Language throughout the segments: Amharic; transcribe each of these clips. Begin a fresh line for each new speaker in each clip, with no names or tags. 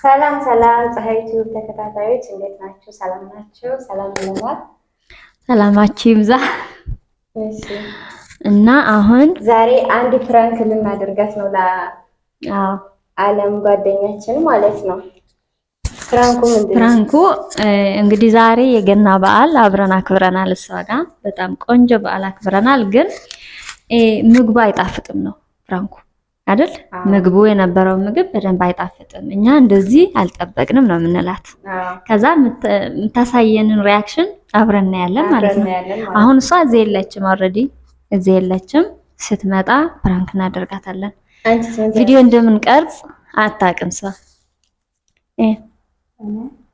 ሰላም ሰላም ፀሐይ ዩቲዩብ ተከታታዮች እንዴት ናችሁ? ሰላም ናችሁ? ሰላም ብለናል።
ሰላማችሁ ይብዛ።
እሺ
እና አሁን
ዛሬ አንድ ፍራንክ ልናደርጋት ነው ለዓለም ጓደኛችን ማለት ነው። ፍራንኩ ምንድነው?
ፍራንኩ እንግዲህ ዛሬ የገና በዓል አብረን አክብረናል። እሷ ጋር በጣም ቆንጆ በዓል አክብረናል። ግን ምግቡ አይጣፍጥም ነው ፍራንኩ አይደል? ምግቡ የነበረው ምግብ በደንብ አይጣፍጥም። እኛ እንደዚህ አልጠበቅንም ነው የምንላት። ከዛ የምታሳየንን ሪያክሽን አብረን እናያለን ማለት ነው። አሁን እሷ እዚህ የለችም፣ ኦልሬዲ እዚህ የለችም። ስትመጣ ፕራንክ እናደርጋታለን። ቪዲዮ እንደምንቀርጽ አታውቅም እሷ።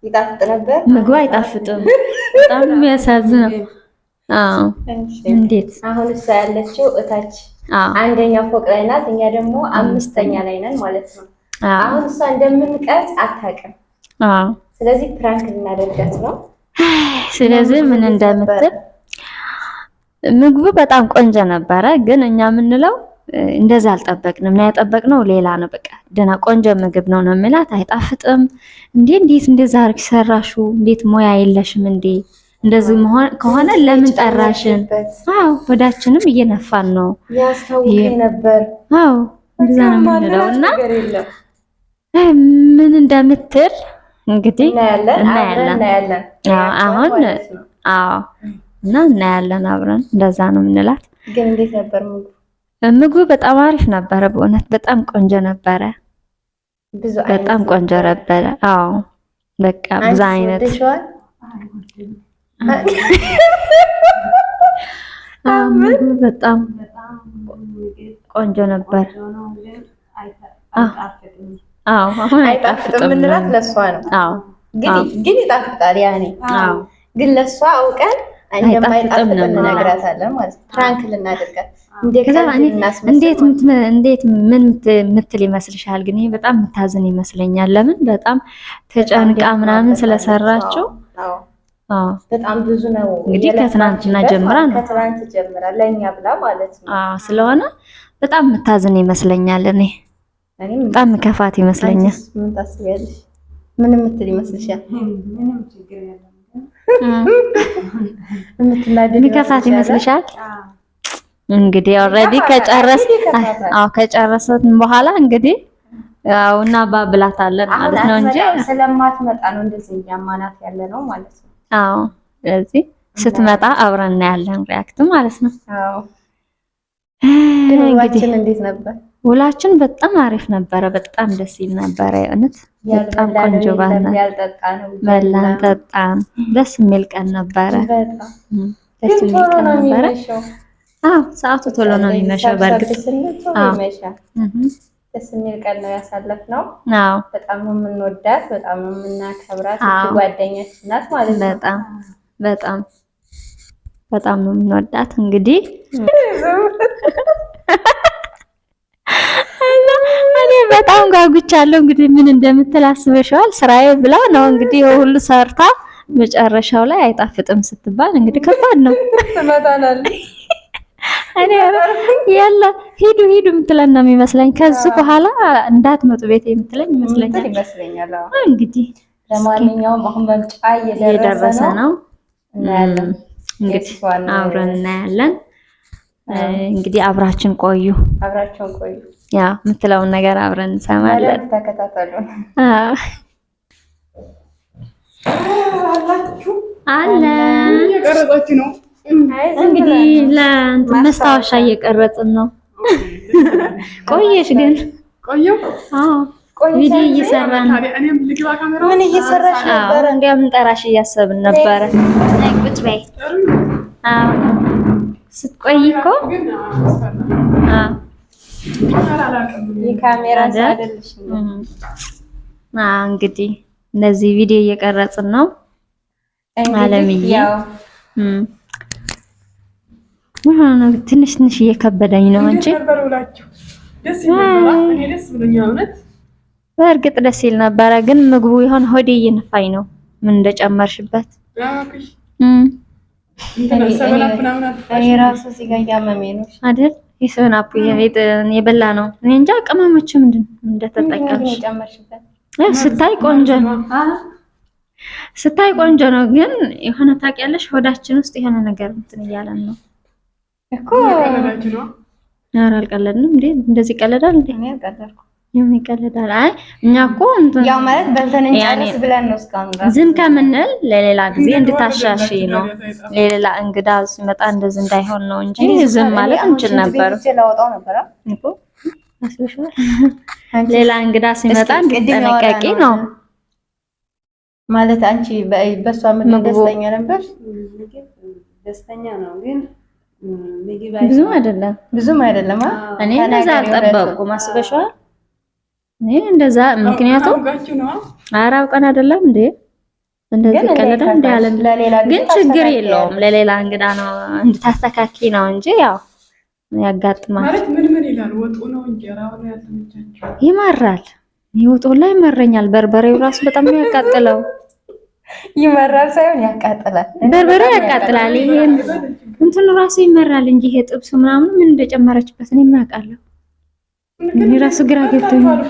ይጣፍጥ ነበር።
ምግቡ አይጣፍጥም። በጣም የሚያሳዝነው። አዎ እንዴት
አሁን እሷ ያለችው እታች አንደኛ ፎቅ ላይ ናት። እኛ ደግሞ አምስተኛ ላይ ነን ማለት ነው። አሁን እሷ እንደምንቀርጽ አታውቅም። ስለዚህ ፕራንክ ልናደርጋት ነው።
ስለዚህ ምን እንደምትል ምግቡ በጣም ቆንጆ ነበረ፣ ግን እኛ የምንለው እንደዛ አልጠበቅንም። እና ያጠበቅነው ሌላ ነው። በቃ ደህና ቆንጆ ምግብ ነው የሚላት። አይጣፍጥም እንዴ! እንዴት እንደዛ አርክ ሰራሹ? እንዴት ሙያ የለሽም እንዴ? እንደዚህ መሆን ከሆነ ለምን ጠራሽን? አዎ ወዳችንም እየነፋን ነው
ያስታውቀኝ ነበር።
አዎ እንደዛ ነው የምንለውና ምን እንደምትል እንግዲህ እናያለን። አሁን እና እናያለን አብረን። እንደዛ ነው የምንላት።
ግን እንዴት ነበር ምግቡ?
ምግቡ በጣም አሪፍ ነበረ። በእውነት በጣም ቆንጆ ነበረ። በጣም ቆንጆ ነበረ። አዎ በቃ ብዙ አይነት ምግቡ በጣም ቆንጆ ነበር። አዎ አሁን አይጣፍጥም
እንላት ለሷ ነው።
አዎ
ግን ይጣፍጣል። ያኔ ግን ለሷ አውቀን እንደማይጣፍጥ እንነግራታለን ማለት ነው። ፍራንክ ልናደርጋት
እንዴት ምን ምትል ይመስልሻል? ግን ይሄ በጣም የምታዝን ይመስለኛል። ለምን በጣም ተጨንቃ ምናምን ስለሰራችው።
በጣም ብዙ ነው
እንግዲህ ከትናንትና ጀምራ ነው
ከትናንት ጀምራ ለኛ ብላ ማለት ነው።
ስለሆነ በጣም የምታዝን ይመስለኛል። እኔ በጣም ከፋት ይመስለኛል።
ምን ታስቢያለሽ? ምን ምትል ይመስልሻል?
ከፋት ይመስልሻል? እንግዲህ ኦልሬዲ ከጨረሰን በኋላ እንግዲህ እና ባብላታለን ማለት ነው እንጂ
ስለማትመጣ ነው እንደዚህ ያማናት ያለ ነው ማለት ነው።
አዎ ስለዚህ ስትመጣ አብረን እናያለን ሪያክት ማለት ነው።
አዎ ውላችን እንዴት ነበር?
ውላችን በጣም አሪፍ ነበረ። በጣም ደስ ይል ነበረ። እውነት በጣም ቆንጆ ባና በላን ጠጣን። ደስ የሚል ቀን ነበረ። ደስ የሚል ቀን ነበረ። አዎ ሰዓቱ ቶሎ ነው የሚመሸው። በእርግጥ
ደስ የሚል ቀን ነው ያሳለፍነው።
አዎ
በጣም ነው የምንወዳት፣ በጣም ነው የምናከብራት። ጓደኛችን ናት ማለት ነው።
በጣም ነው የምንወዳት። እንግዲህ እኔ በጣም ጓጉቻለሁ። እንግዲህ ምን እንደምትል አስበሽዋል? ስራዬ ብላ ነው እንግዲህ ሁሉ ሰርታ መጨረሻው ላይ አይጣፍጥም ስትባል እንግዲህ ከባድ ነው።
ትመጣላለች።
እኔ ያለ ሂዱ የምትለን ነው የሚመስለኝ። ከዚህ በኋላ እንዳትመጡ ቤት የምትለኝ
ይመስለኛል።
እንግዲህ
ለማንኛውም አሁን መምጫ እየደረሰ ነው። እናያለን
እንግዲህ አብረን እናያለን። እንግዲህ አብራችን ቆዩ። ያ የምትለውን ነገር አብረን እንሰማለን።
ተከታተሉ።
አለ
እየቀረጻችሁ ነው
እንግዲህ ለእንትን መስታወሻ እየቀረጽን ነው። ቆየሽ ግን?
ቆየው?
አዎ ቪዲዮ እየሰራን ነው።
ምን እየሰራሽ ነበር?
እንዲያው ምን ጠራሽ እያሰብን ነበረ። አይ ቁጭ በይ። አዎ ስትቆይ እኮ
የካሜራ አይደለሽ።
እንግዲህ እነዚህ ቪዲዮ እየቀረጽን ነው። አለምዬ ትንሽ እየከበደኝ ነው እንጂ በእርግጥ ደስ ይል ነበረ። ግን ምግቡ ይሆን ሆዴ እየነፋኝ ነው። ምን እንደጨመርሽበት
እኔ ራሱ እዚህ ጋር እያመመኝ ነው
አይደል? የሰውን አፕ የበላ ነው። እኔ እንጃ ቅመሞች ምንድን እንደተጠቀምሽ ስታይ ቆንጆ ነው። ስታይ ቆንጆ ነው፣ ግን የሆነ ታውቂያለሽ ሆዳችን ውስጥ የሆነ ነገር እንትን እያለን ነው
እኮ። ቀለዳችሁ ነው?
ኧረ አልቀለድንም እንዴ! እንደዚህ ቀለዳል እንዴ?
እኔ ቀለድኩ።
ምን ይቀለዳል? አይ እኛ እኮ እንትን
ያው ማለት በልተን እንጨርስ ብለን ነው እስካሁን
ዝም ከምንል ለሌላ ጊዜ እንድታሻሺ ነው። ለሌላ እንግዳ ሲመጣ እንደዚህ እንዳይሆን ነው እንጂ ዝም ማለት እንችል ነበር እኮ። ሌላ እንግዳ ሲመጣ እንድትጠነቀቂ ነው ማለት። አንቺ በሷ ምግብ ደስተኛ ነበር?
ደስተኛ ነው ግን
ብዙም አይደለም። እኔ እንደዛ አልጠበቅኩም። አስበሽዋል? እኔ እንደዛ ምክንያቱም አራው ቀን አይደለም እንዴ እንደዚህ ቀለዳ እንደ ያለ ግን ችግር የለውም። ለሌላ እንግዳ ነው እንድታስተካኪ ነው እንጂ ያው ያጋጥማል።
ማለት ምን ይላል? ወጡ ነው እንጀራው ነው ያልተመቻቸው?
ይመራል። ይወጡ ላይ ይመረኛል። በርበሬው ራሱ በጣም ነው ያቃጥለው።
ይመራል ሳይሆን ያቃጥላል።
በርበሬው ያቃጥላል። ይሄ እንትን ራሱ ይመራል እንጂ ይሄ ጥብሱ ምናምን ምን እንደጨመረችበት እኔ ምን አውቃለሁ። እኔ ራሱ ግራ ገብቶኛል።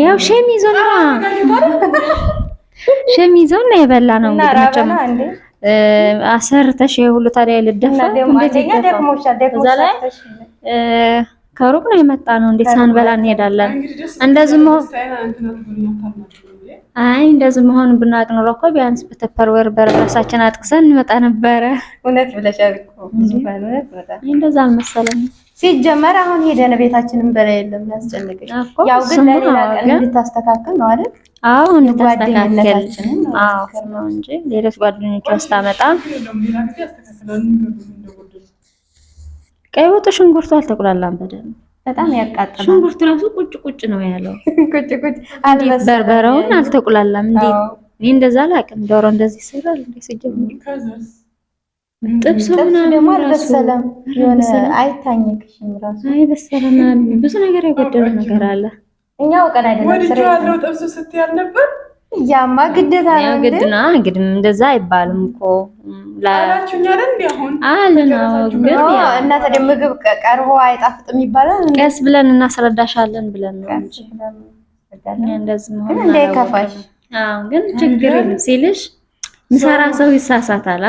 ያው ሸሚዞን ነው የበላ ነው እንግዲህ አሰርተሽ ሁሉ ታዲያ ልደፋ እንዴት እዛ ላይ ከሩቅ ነው የመጣ ነው። እንዴት ሳንበላ እንሄዳለን? እንደዚህ መሆኑን ብናውቅ ኖሮ እኮ ቢያንስ በተፐርወር በራሳችን አጥቅሰን እንመጣ ነበረ።
እውነት ብለሻል እኮ
እንደዛ አልመሰለኝም።
ሲጀመር አሁን ሄደን ቤታችንን በላይ የለም ያስጨንቀኝ። ያው ግን ለሌላ ቀን እንድታስተካክል ነው አይደል?
አዎ እንድታስተካክል ነው እንጂ ሌሎች ጓደኞቿ ስታመጣ ቀይ ወጥ ሽንኩርቱ አልተቁላላም በደንብ
በጣም ያቃጥላል።
ሽንኩርቱ ራሱ ቁጭ ቁጭ ነው ያለው።
ቁጭ
በርበሬውን አልተቁላላም እንዴ? እኔ እንደዛ አላውቅም። ዶሮ እንደዚህ ይሰራል እንዴ? ሲጀምር ጥብሱ ደግሞ አልበሰለም። የሆነ አይታኝክሽም ራሱ አይበሰለም። ብዙ ነገር የጎደለው ነገር አለ።
እኛው ቀን አይደለም
ስራ ያለው ጥብሱ ስትያል ነበር።
ያማ ግዴታ ነው እንዴ?
ግድም እንደዛ አይባልም እኮ
ላላችሁኛ እንዴ? አሁን
ነው ግን
እና ታዲያ ምግብ ቀርቦ አይጣፍጥም ይባላል።
ቀስ ብለን እናስረዳሻለን ብለን ነው እንጂ እንደዚህ ነው
እንዳይከፋሽ።
ግን ችግር የለም ሲልሽ ምሰራ ሰው ይሳሳታል።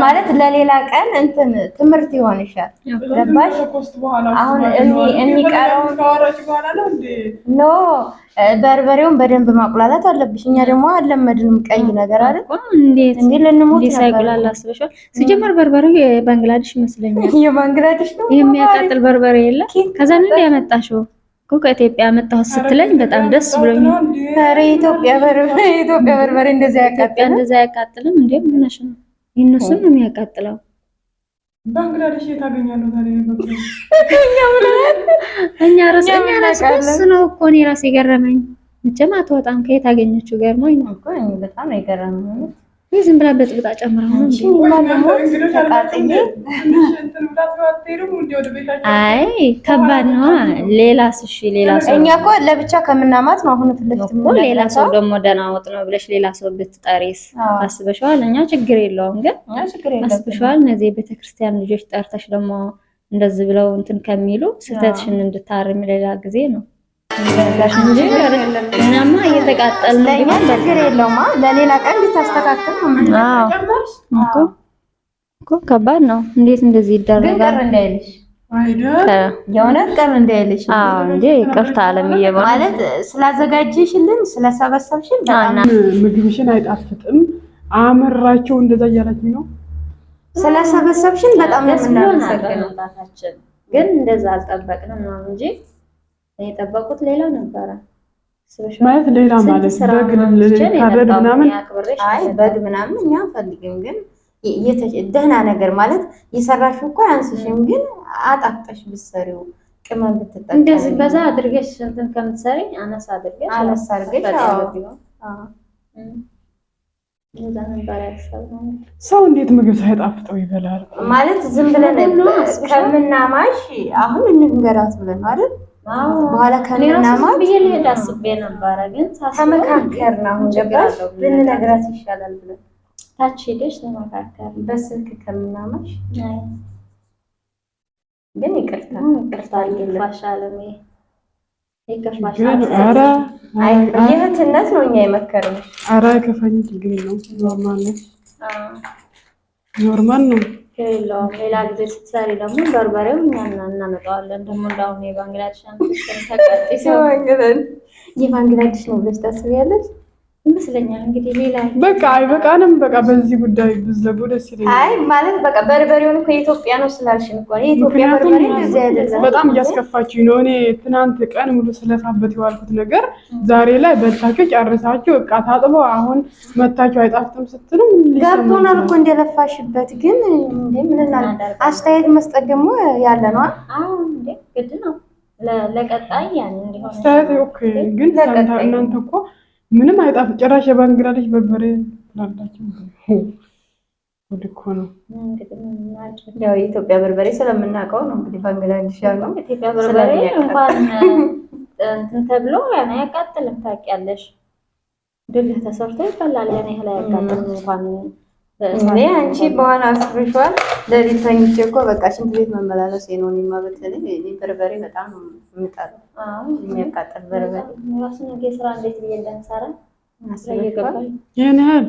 ማለት ለሌላ ቀን እንትን ትምህርት ይሆንሻል። ገባሽ? አሁን የሚቀረው ኖ በርበሬውን በደንብ ማቁላላት አለብሽ። እኛ ደግሞ አልለመድንም ቀይ ነገር አይደል?
እንዴት
ልንሞት
ሳይቁላላ አስበሽዋል? ሲጀመር በርበሬው የባንግላዴሽ ይመስለኛል።
የባንግላዴሽ ነው
የሚያቃጥል በርበሬ የለ። ከዛ ነው ያመጣሽው እኮ ከኢትዮጵያ መጣሁ ስትለኝ በጣም ደስ ብሎኝ።
ኧረ ኢትዮጵያ በርበሬ እንደዛ
ያቃጥልም እንዴ? ምን ነሽ ነው? የእነሱን ነው የሚያቃጥለው።
ባንግላዴሽ የታገኛለሁ ታዲያ
እኛ ራስ ነው እኮ እኔ ራሴ ገረመኝ። መቼም አትወጣም ከየት አገኘችው? ገርሞኝ ነው
እኮ እኔ በጣም ነው የገረመኝ።
ዝም ብላ በጥብጣ ጨምራ ነው እንዴ? አይ ከባድ ነው። ሌላስ? እሺ ሌላ ሰው
እኛ እኮ ለብቻ ከምናማት ነው አሁን ፍለፍት
ነው። ሌላ ሰው ደግሞ ደህና ወጥ ነው ብለሽ ሌላ ሰው ብትጠሪስ አስበሽዋል? እኛ ችግር የለውም ግን አስበሽዋል? እነዚህ የቤተክርስቲያን ልጆች ጠርተሽ ደግሞ እንደዚህ ብለው እንትን ከሚሉ ስህተትሽን እንድታርሚ ሌላ ጊዜ ነው እንጂ እናማ እየተቃጠልን ቢሆን
ችግር የለውም። ለሌላ ቀን እንድታስተካክል ነው እኮ ከባድ ነው። እንዴት እንደዚህ ይደረጋል? እንዳይልሽ የእውነት ቀር እንዳይልሽ።
እንዴ ይቅርታ አለምዬ
ማለት ስላዘጋጀሽልን ስለሰበሰብሽን በጣም
ምግብሽን አይጣፍጥም አመራቸው እንደዛ እያላችሁ ነው።
ስለሰበሰብሽን በጣም ነው የምናመሰግነው።
ግን እንደዛ አልጠበቅንም ነው እንጂ የጠበቁት ሌላ ነበረ።
ማለት ሌላ ማለት በግ ምናምን
አይ በግ ምናምን እኛ አንፈልግም። ግን ደህና ነገር ማለት የሰራሽው እኮ አያንስሽም። ግን አጣፍጠሽ ብትሰሪው ቅመም ብትጠቀሚ
እንደዚህ በዛ አድርገሽ እንትን ከምትሰሪ አነሳ አድርገሽ
ሰው እንዴት ምግብ ሳይጣፍጠው ይበላል?
ማለት ዝም ብለን ከምናማሽ አሁን እንንገራት ብለን ነው አይደል? በኋላ ከምናማሽ
ብዬ ልሄድ አስቤ ነበረ። ግን
ተመካከርን። አሁን ገባሽ? ብንነግራት ይሻላል ብለን
ታች ሄደሽ ተመካከርን።
በስልክ ከምናማሽ ግን ይቅርታ
ይልፋሻል።
ኧረ
የእህትነት ነው እኛ የመከረን።
ኧረ ከፈኝ ችግር ነው። ኖርማል ነው።
ሌላ ጊዜ ስትሰሪ ደግሞ በርበሬው እኛ እናመጣዋለን። ደግሞ እንዳሁን የባንግላዴሽ የባንግላዴሽ ነው ብለሽ ታስቢያለሽ ይመስለኛል። እንግዲህ ሌላ
በቃ አይበቃንም። በቃ በዚህ ጉዳይ ብዘጉ ደስ ይለኛል።
አይ ማለት በቃ በርበሬውን እኮ የኢትዮጵያ ነው ስላልሽን እኮ ነው። የኢትዮጵያ በርበሬ እንደዚህ አይደለም።
በጣም እያስከፋችኝ ነው። እኔ ትናንት ቀን ሙሉ ስለፋበት የዋልኩት ነገር ዛሬ ላይ በልታችሁ ጨርሳችሁ እቃ ታጥቦ አሁን መታችሁ አይጣፍጥም ስትሉ
ገብቶናል እኮ እንደለፋሽበት። ግን ምን እናድርግ? አስተያየት መስጠት ደግሞ ያለ ነው።
አዎ እንዴ ግድ ነው ለቀጣይ ያን እንዲሆን
አስተያየት ኦኬ። ግን እናንተ እኮ ምንም አይጣፍጥ ጭራሽ የባንግላዴሽ በርበሬ ላላችሁ ወደ እኮ ነው።
ያው የኢትዮጵያ በርበሬ ስለምናውቀው ነው እንግዲህ ባንግላዴሽ ያለው
ኢትዮጵያ በርበሬ እንኳን እንትን ተብሎ ያን ያቃጥልም ታውቂያለሽ። ድልህ ተሰርቶ ይፈላል ያን ያህል ያቃጥልም እንኳን
እኔ አንቺ በኋላ አስብሽዋል። ለሊት ተኝቼ እኮ በቃ ሽንት ቤት መመላለስ ነው። እኔማ በተለይ እኔ በርበሬ በጣም ነው የምጠላው። የሚያቃጥል በርበሬ
ራሱ ነገ ስራ እንዴት ብዬ እንደምሰራ
አስበሽዋል?
ያን ያህል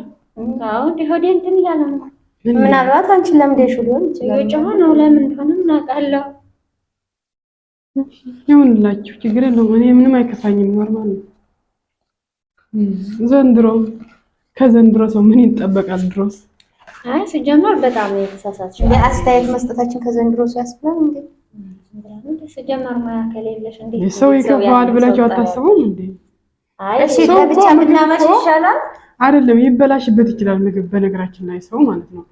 እንዲህ ሆዴ እንትን እያለ ነው።
ምናልባት አንቺን ለምደሽው ሊሆን ይችላል።
የጮኸ ነው ለምን እንደሆነ እናውቃለሁ።
ይሁንላችሁ ችግር የለውም። እኔ ምንም አይከፋኝም። ኖርማል ነው። ዘንድሮ ከዘንድሮ ሰው ምን ይጠበቃል? ድሮስ
አይ ሲጀመር በጣም የተሳሳትሽ
የአስተያየት መስጠታችን ከዘንድሮ ሰው ያስብላል እንዴ?
ሲጀመር ሙያ ከሌለሽ እንዴ
ሰው ይከፋዋል ብላችሁ አታስቡም እንዴ?
አይ እሺ ለብቻ ብናመሽ ይሻላል
አይደለም? ይበላሽበት ይችላል ምግብ። በነገራችን ላይ ሰው ማለት ነው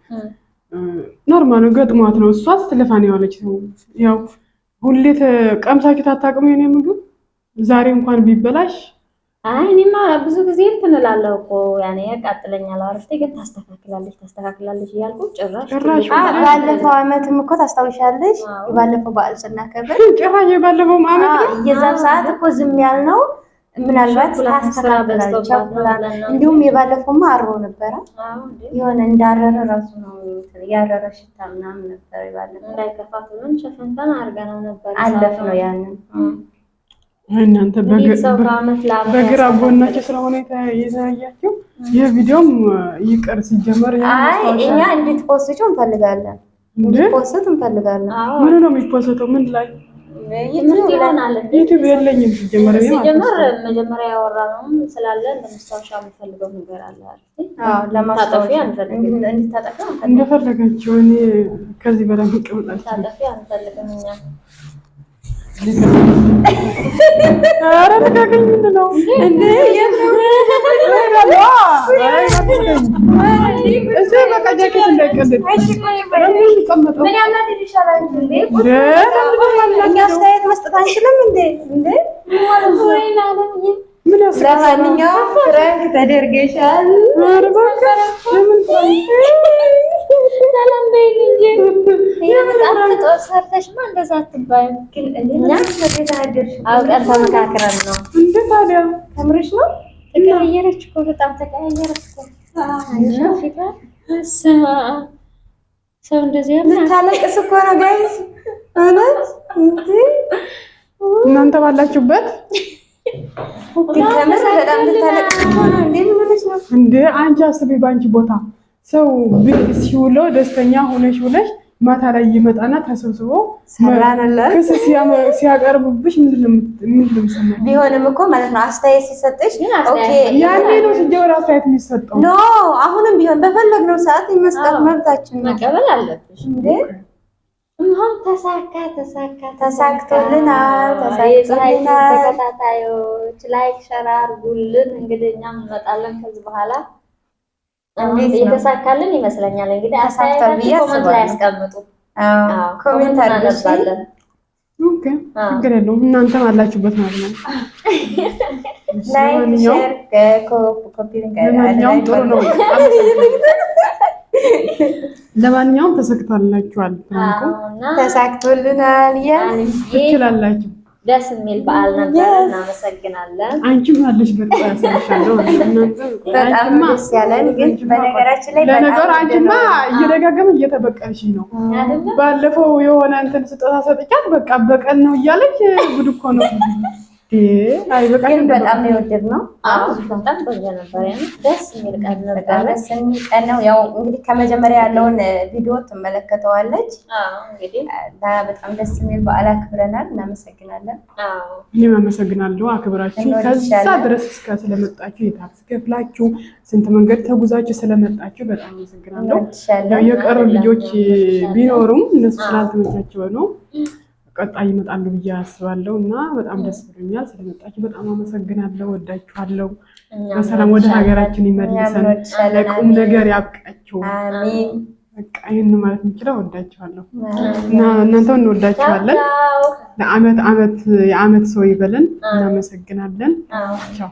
ኖርማል ነው ገጥሟት ነው። እሷስ ትለፋን ያለች ነው። ያው ሁሌ ቀምሳችሁ ታጣቅሙ የኔ ምግብ ዛሬ እንኳን ቢበላሽ
አይ እኔማ ብዙ ጊዜ እንትን እላለሁ እኮ ያኔ ያቃጥለኛል። አረፍቴ ግን ታስተካክላለች እያልኩ ጭራሽ
ባለፈው አመትም እኮ ታስታውሻለሽ? የባለፈው በዓል ስናከብር
ጭራሽ የባለፈው አመት
የዛን ሰዓት እኮ ዝም ያልነው ምናልባት ታስተካክላለች። እንዲሁም የባለፈውማ አሮ ነበረ የሆነ እንዳረረ ራሱ ነው ያረረ ሽታ ምናምን ነበር። የባለፈው
እንዳይከፋት ምን ሸፈንተን አድርገነው ነበር
አለፍ ነው ያንን
እናንተ በግራ ጎናችሁ ስለሆነ የተያያችሁ የቪዲዮም ይቀር ሲጀመር
አይ እኛ እንድትፖስቸው እንፈልጋለን። እንድትፖስት እንፈልጋለን።
ምን ነው የሚፖስተው? ምን ላይ ዩቲዩብ የለኝም ሲጀመር
መጀመሪያ ያወራነው ስላለ ለማስታወሻ የምፈልገው ነገር አለ አይደል?
አዎ ለማስታወሻ
እንደፈለጋችሁ። እኔ ከዚህ በላይ መቀመጥ
አንፈልግም እኛ
ኧረ ተካከኝ ነው እንዴ? እሺ በቃ ጃኬት እንዳይቀልድ
ምን ያናድድ ይሻላል እንዴ? እኛ አስተያየት መስጠት አንችልም እንዴ?
ምን
ለማንኛውም ፍራንክ ተደርገሻል።
ኧረ በቃ ለምን
ሰላም በይኝ እንጂ የምጣፍጦ ሰርተሽማ እንደዛ አትባይም። ግን እኛ አውቀን ተመካክረን ነው
እንዴ? ታዲያ
ተምርሽ ነው
ተቀያየረች እኮ በጣም ተቀያየረች እኮ። ሰው እንደዚህ
ታለቅስ እኮ ነው ጋይስ። እውነት
እናንተ ባላችሁበት
ተመረ በጣም ታለቅስ እኮ ነው እንዴ? ምን ነው
እንዴ? አንቺ አስቢ ባንቺ ቦታ ሰው ቤት ሲውለው ደስተኛ ሆነሽ ውለሽ ማታ ላይ ይመጣና ተሰብስቦ
ሰራናለን
ክስ ሲያቀርብብሽ ምንድነው የምትሰማው?
ቢሆንም እኮ ማለት ነው አስተያየት ሲሰጥሽ ኦኬ
ያኔ ነው ሲጀመር አስተያየት የሚሰጠው።
ኖ አሁንም ቢሆን በፈለግነው ሰዓት የመስጠት መብታችን ነው።
መቀበል አለብሽ እንዴ? እንኳን ተሳክቶልናል። ተከታታዮች ላይክ ሸር አድርጉልን። እንግዲህ እኛም እንመጣለን ከዚህ በኋላ የተሳካልን ይመስለኛል። እንግዲህ አስተያየታችሁን ኮሜንት ላይ ያስቀምጡ።
ኮሜንት አድርጉልን።
ኦኬ ችግር የለውም። እናንተም አላችሁበት ማለት ነው።
ላይክ ሼር ኮፒ
ለማንኛውም ጥሩ ነው። ለማንኛውም ተሳክቶላችኋል። ፍራንኮ
ተሳክቶልናል።
ትችላላችሁ።
ደስ የሚል በዓል ነበር። እናመሰግናለን።
አንቺም አለሽ በቃ ያሳልሻለሁ።
በጣም ደስ ያለን ግን በነገራችን ላይ
ለነገሩ አንቺማ እየደጋገመ እየተበቀልሽ ነው። ባለፈው የሆነ እንትን ስጦታ ሰጥቻት በቃ በቀል ነው እያለች ጉድ እኮ ነው። አይ በቃ
ግን በጣም ነው የወደድነው።
በጣም ቆንጆ ነበር። ደስ የሚል ቀን ነበር።
በጣም ደስ የሚል ቀን ነው። ያው እንግዲህ ከመጀመሪያ ያለውን ቪዲዮ ትመለከተዋለች።
እንግዲህ
በጣም ደስ የሚል በዓል አክብረናል። እናመሰግናለን።
እኔም አመሰግናለሁ አክብራችሁ ከዛ ድረስ ስለመጣችሁ የታክስ ከፍላችሁ ስንት መንገድ ተጉዛችሁ ስለመጣችሁ በጣም አመሰግናለሁ። ያው የቀሩ ልጆች ቢኖሩም እነሱ ስላልተመቻቸው ነው ቀጣይ ይመጣሉ ብዬ አስባለሁ እና በጣም ደስ ብሎኛል ስለመጣችሁ በጣም አመሰግናለሁ። ወዳችኋለሁ። በሰላም ወደ ሀገራችን ይመልሰን፣ ለቁም ነገር ያብቃችሁ።
አሜን።
በቃ ይሄን ማለት እንችላለን። ወዳችኋለሁ እና እናንተም እንወዳችኋለን። የዓመት ሰው ይበለን። እናመሰግናለን። ቻው